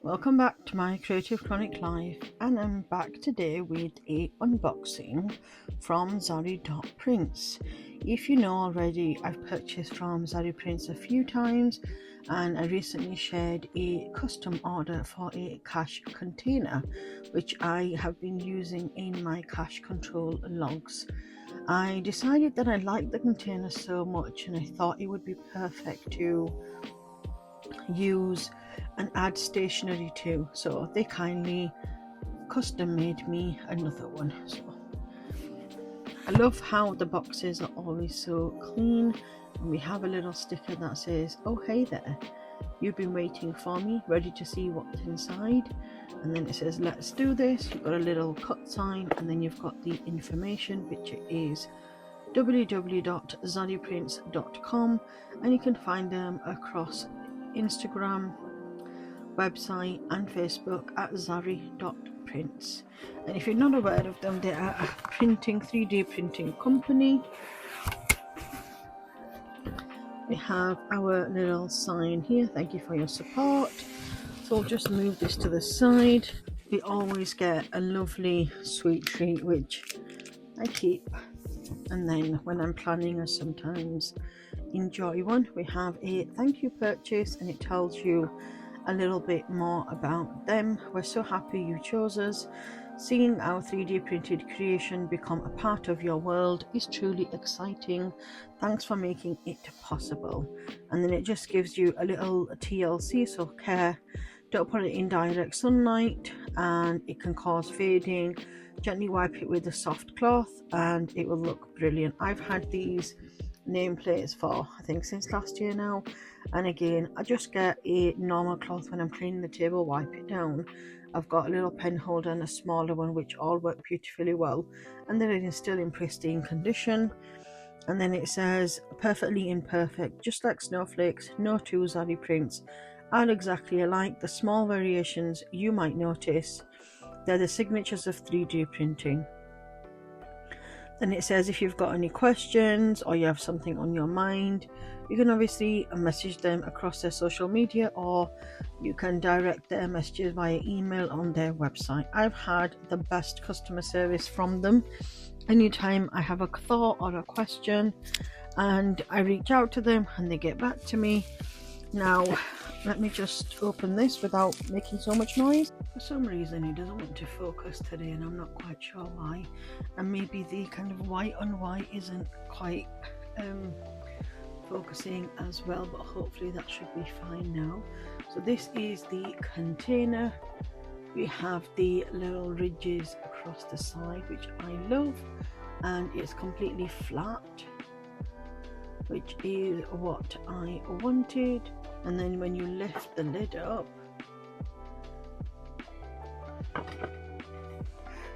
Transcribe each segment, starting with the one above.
Welcome back to my Creative Chronic Life, and I'm back today with a unboxing from Zari.Prints. If you know already, I've purchased from Zariprints a few times, and I recently shared a custom order for a cache container which I have been using in my cache control logs. I decided that I liked the container so much and I thought it would be perfect to use and add stationery to, so they kindly custom made me another one. So I love how the boxes are always so clean, and we have a little sticker that says, "Oh hey there, you've been waiting for me, ready to see what's inside." And then it says, "Let's do this." You've got a little cut sign, and then you've got the information, which is www.Zariprints.com, and you can find them across Instagram, website and Facebook at Zari.Prints. And if you're not aware of them, they are a 3D printing company. We have our little sign here, "Thank you for your support." So I'll just move this to the side. We always get a lovely sweet treat which I keep, and then when I'm planning I sometimes enjoy one. We have a thank you purchase, and it tells you a little bit more about them. "We're so happy you chose us. Seeing our 3D printed creation become a part of your world is truly exciting. Thanks for making it possible." And then it just gives you a little TLC, so care, don't put it in direct sunlight and it can cause fading. Gently wipe it with a soft cloth and it will look brilliant. I've had these nameplates for I think since last year now, and again I just get a normal cloth when I'm cleaning the table, wipe it down. I've got a little pen holder and a smaller one which all work beautifully well, and they're still in pristine condition. And then it says, "Perfectly imperfect, just like snowflakes, no two Zariprints are exactly alike. The small variations you might notice, they're the signatures of 3D printing." Then it says if you've got any questions or you have something on your mind, you can obviously message them across their social media, or you can direct their messages via email on their website. I've had the best customer service from them. Anytime I have a thought or a question and I reach out to them and they get back to me. Now let me just open this without making so much noise. For some reason it doesn't want to focus today, and I'm not quite sure why, and maybe the kind of white on white isn't quite focusing as well, but hopefully that should be fine now. So this is the container. We have the little ridges across the side, which I love, and it's completely flat, which is what I wanted. And then when you lift the lid up,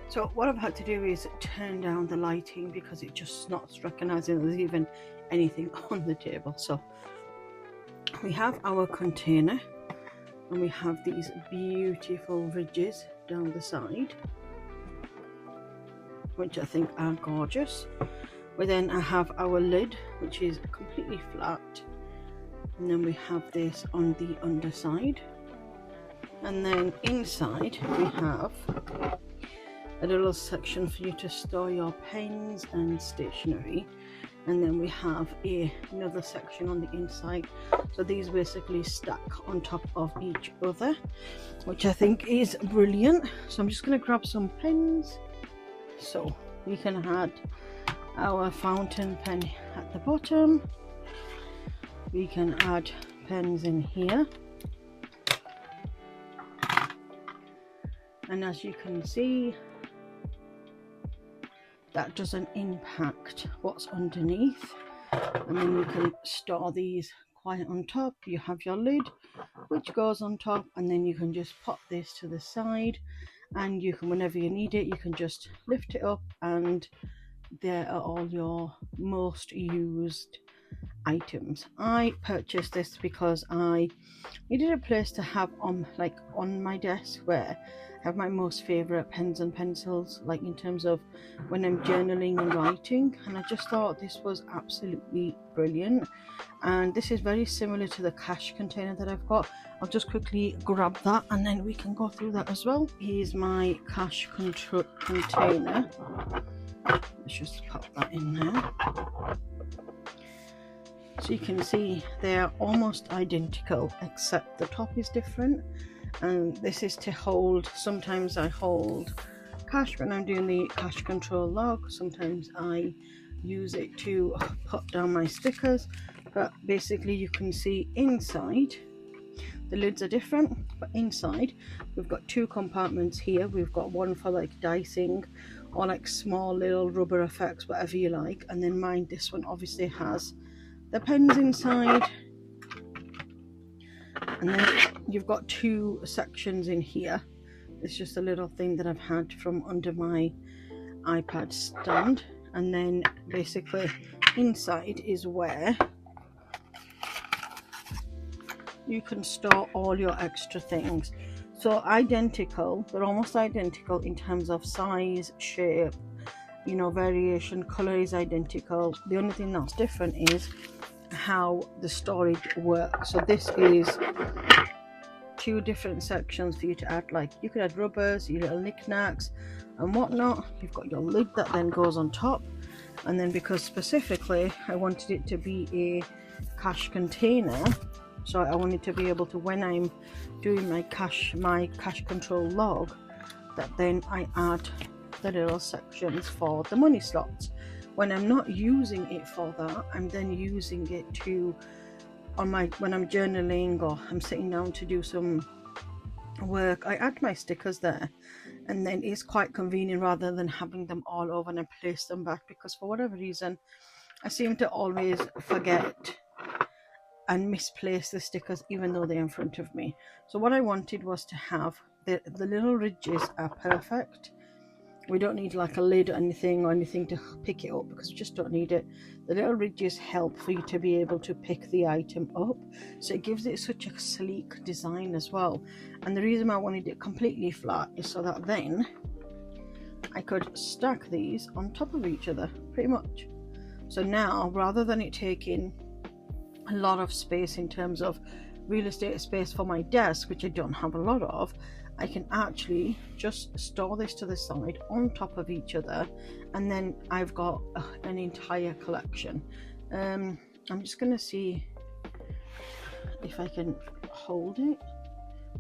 so what I've had to do is turn down the lighting because it just not recognizing there's even anything on the table. So we have our container and we have these beautiful ridges down the side, which I think are gorgeous. But then I have our lid, which is completely flat, and then we have this on the underside, and then inside we have a little section for you to store your pens and stationery, and then we have another section on the inside. So these basically stack on top of each other, which I think is brilliant. So I'm just going to grab some pens. So we can add our fountain pen at the bottom. We can add pens in here, and as you can see, that doesn't impact what's underneath. And then you can store these quite on top. You have your lid which goes on top, and then you can just pop this to the side, and you can, whenever you need it, you can just lift it up, and there are all your most used items. I purchased this because I needed a place to have on my desk where I have my most favorite pens and pencils, like in terms of when I'm journaling and writing, and I just thought this was absolutely brilliant. And this is very similar to the cash container that I've got. I'll just quickly grab that and then we can go through that as well. Here's my cash container. Let's just pop that in there. So you can see they're almost identical, except the top is different. And this is to hold, sometimes I hold cash when I'm doing the cash control log. Sometimes I use it to put down my stickers. But basically you can see inside, the lids are different, but inside we've got two compartments here. We've got one for like dicing or like small little rubber effects, whatever you like. And then mine, this one obviously has the pens inside, and then you've got two sections in here. It's just a little thing that I've had from under my iPad stand, and then basically inside is where you can store all your extra things. So identical, they're almost identical in terms of size, shape, you know, variation. Color is identical. The only thing that's different is how the storage works. So this is two different sections for you to add, like you could add rubbers, your little knickknacks and whatnot. You've got your lid that then goes on top, and then because specifically I wanted it to be a cash container, so I wanted to be able to, when I'm doing my cash control log, that then I add the little sections for the money slots. When I'm not using it for that, I'm then using it to, when I'm journaling or I'm sitting down to do some work, I add my stickers there, and then it's quite convenient rather than having them all over and I place them back, because for whatever reason I seem to always forget and misplace the stickers even though they're in front of me. So what I wanted was to have the little ridges are perfect. We don't need like a lid or anything to pick it up, because we just don't need it. The little ridges help for you to be able to pick the item up, so it gives it such a sleek design as well. And the reason I wanted it completely flat is so that then I could stack these on top of each other pretty much. So now, rather than it taking a lot of space in terms of real estate space for my desk, which I don't have a lot of, I can actually just store this to the side on top of each other, and then I've got an entire collection. I'm just gonna see if I can hold it.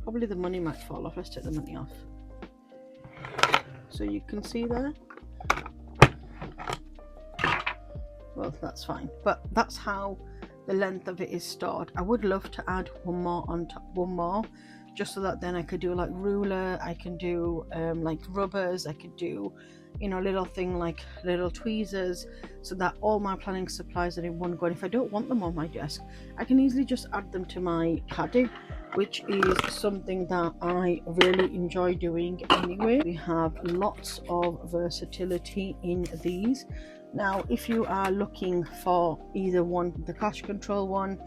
Probably the money might fall off. Let's take the money off. So you can see there. Well, that's fine, but that's how the length of it is stored. I would love to add one more on top, just so that then I could do like ruler, I can do like rubbers, I could do, you know, little thing like little tweezers, so that all my planning supplies are in one go. And if I don't want them on my desk, I can easily just add them to my caddy, which is something that I really enjoy doing anyway. We have lots of versatility in these. Now, if you are looking for either one, the cash control one,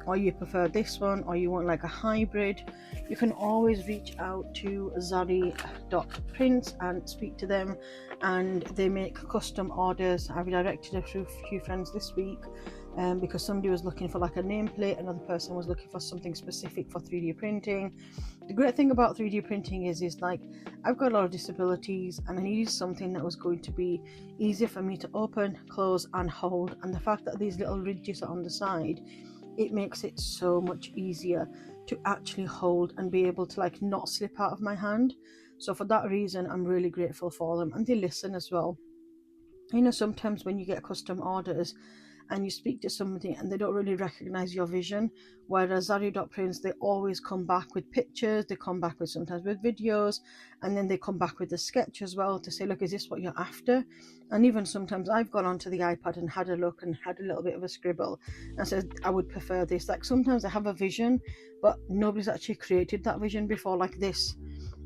or you prefer this one, or you want like a hybrid, you can always reach out to Zari.Prints and speak to them, and they make custom orders. I've directed a few friends this week because somebody was looking for like a nameplate, another person was looking for something specific for 3D printing. The great thing about 3D printing is like, I've got a lot of disabilities and I needed something that was going to be easier for me to open, close and hold, and the fact that these little ridges are on the side, it makes it so much easier to actually hold and be able to like not slip out of my hand. So for that reason, I'm really grateful for them, and they listen as well. You know, sometimes when you get custom orders and you speak to somebody and they don't really recognize your vision, whereas Zari.Prints, they always come back with pictures, they come back with sometimes with videos, and then they come back with a sketch as well to say, look, is this what you're after? And even sometimes I've gone onto the iPad and had a look and had a little bit of a scribble and said I would prefer this. Like sometimes I have a vision but nobody's actually created that vision before, like this.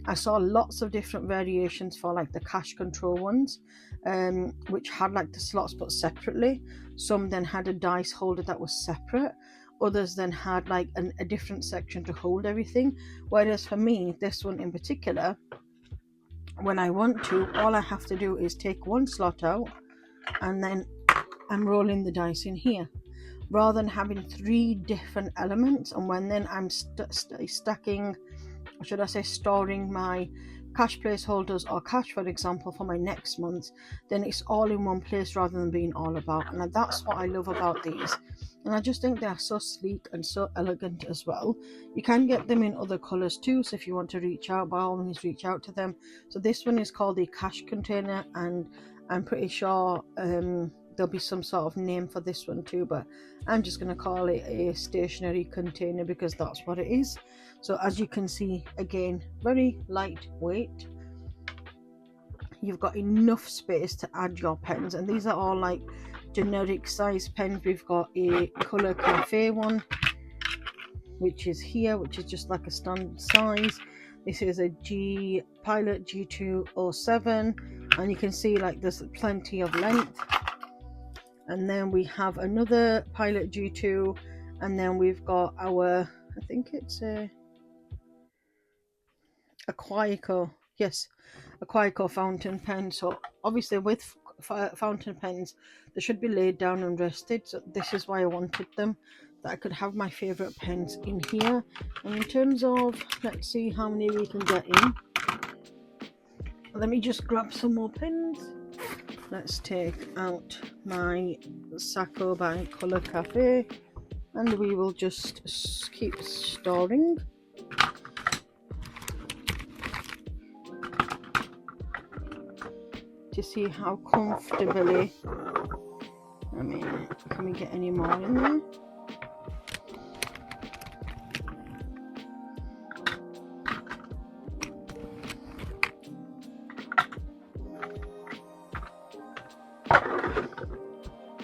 I saw lots of different variations for like the cash control ones, which had like the slots but separately. Some then had a dice holder that was separate. Others then had like a different section to hold everything. Whereas for me, this one in particular, when I want to, all I have to do is take one slot out and then I'm rolling the dice in here, rather than having 3 different elements. And when then I'm stacking, or should I say storing my cash placeholders or cash, for example, for my next month, then it's all in one place rather than being all about. And that's what I love about these. And I just think they are so sleek and so elegant as well. You can get them in other colors too, so if you want to reach out, by all means reach out to them. So this one is called the cash container, and I'm pretty sure there'll be some sort of name for this one too, but I'm just going to call it a stationery container because that's what it is. So as you can see, again, very lightweight. You've got enough space to add your pens, and these are all like generic size pens. We've got a Color Cafe one, which is here, which is just like a standard size. This is a Pilot G207, and you can see like there's plenty of length. And then we have another Pilot G2, and then we've got our, I think it's a Quaiko, yes, a Quaiko fountain pen. So obviously with fountain pens, they should be laid down and rested. So this is why I wanted them, that I could have my favorite pens in here. And in terms of, let's see how many we can get in. Let me just grab some more pens. Let's take out my Sacco Bank Color Cafe, and we will just keep storing. To see how comfortably, I mean, can we get any more in there?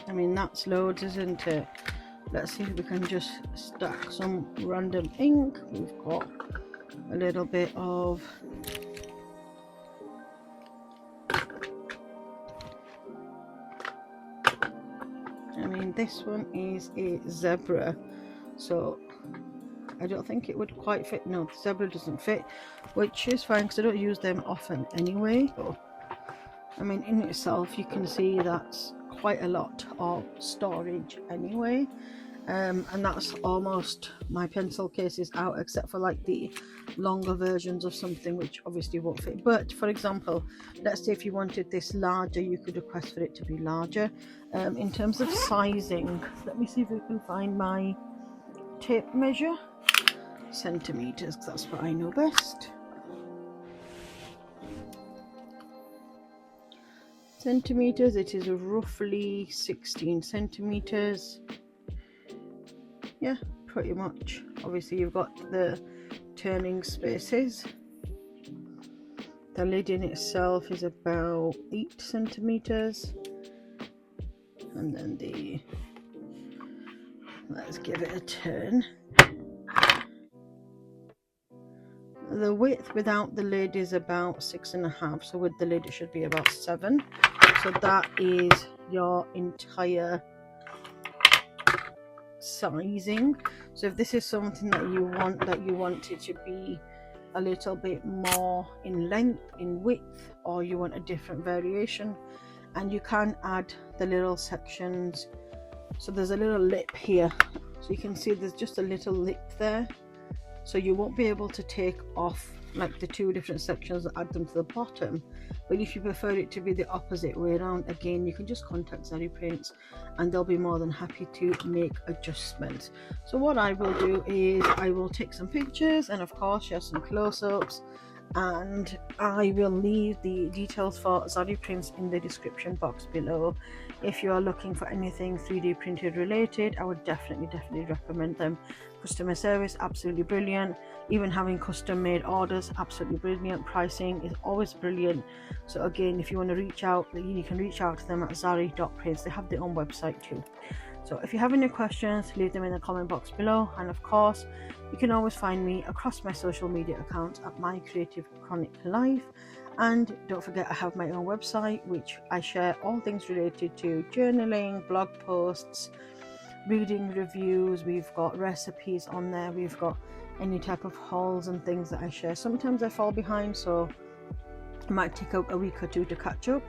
I mean, that's loads, isn't it? Let's see if we can just stack some random ink. We've got a little bit of this one is a zebra, so I don't think it would quite fit. No, the zebra doesn't fit, which is fine because I don't use them often anyway. So, I mean, in itself you can see that's quite a lot of storage anyway. And that's almost, my pencil case is out except for like the longer versions of something which obviously won't fit. But for example, let's say if you wanted this larger, you could request for it to be larger. In terms of sizing, let me see if we can find my tape measure. Centimeters, because that's what I know best. Centimeters, it is roughly 16 centimeters. Yeah, pretty much. Obviously you've got the turning spaces. The lid in itself is about 8 centimeters, and then let's give it a turn. The width without the lid is about 6.5, so with the lid it should be about 7. So that is your entire sizing. So if this is something that you want it to be a little bit more in length, in width, or you want a different variation, and you can add the little sections. So there's a little lip here, so you can see there's just a little lip there, so you won't be able to take off like the 2 different sections and add them to the bottom. But if you prefer it to be the opposite way around, again, you can just contact Zariprints and they'll be more than happy to make adjustments. So what I will do is I will take some pictures and of course share some close-ups, and I will leave the details for Zariprints in the description box below. If you are looking for anything 3D printed related, I would definitely recommend them. Customer service, absolutely brilliant. Even having custom made orders, absolutely brilliant. Pricing is always brilliant. So again, if you want to reach out, you can reach out to them at Zari.Prints. They have their own website too. So if you have any questions, leave them in the comment box below, and of course You can always find me across my social media accounts at Mycreativechroniclife, and don't forget I have my own website which I share all things related to journaling, blog posts, reading reviews. We've got recipes on there, we've got any type of hauls and things that I share. Sometimes I fall behind, so it might take a week or two to catch up.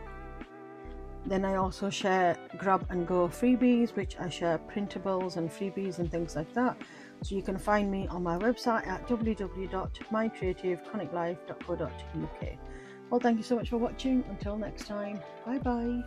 Then I also share grab and go freebies, which I share printables and freebies and things like that. So you can find me on my website at www.mycreativechroniclife.co.uk. Well, thank you so much for watching. Until next time, bye bye.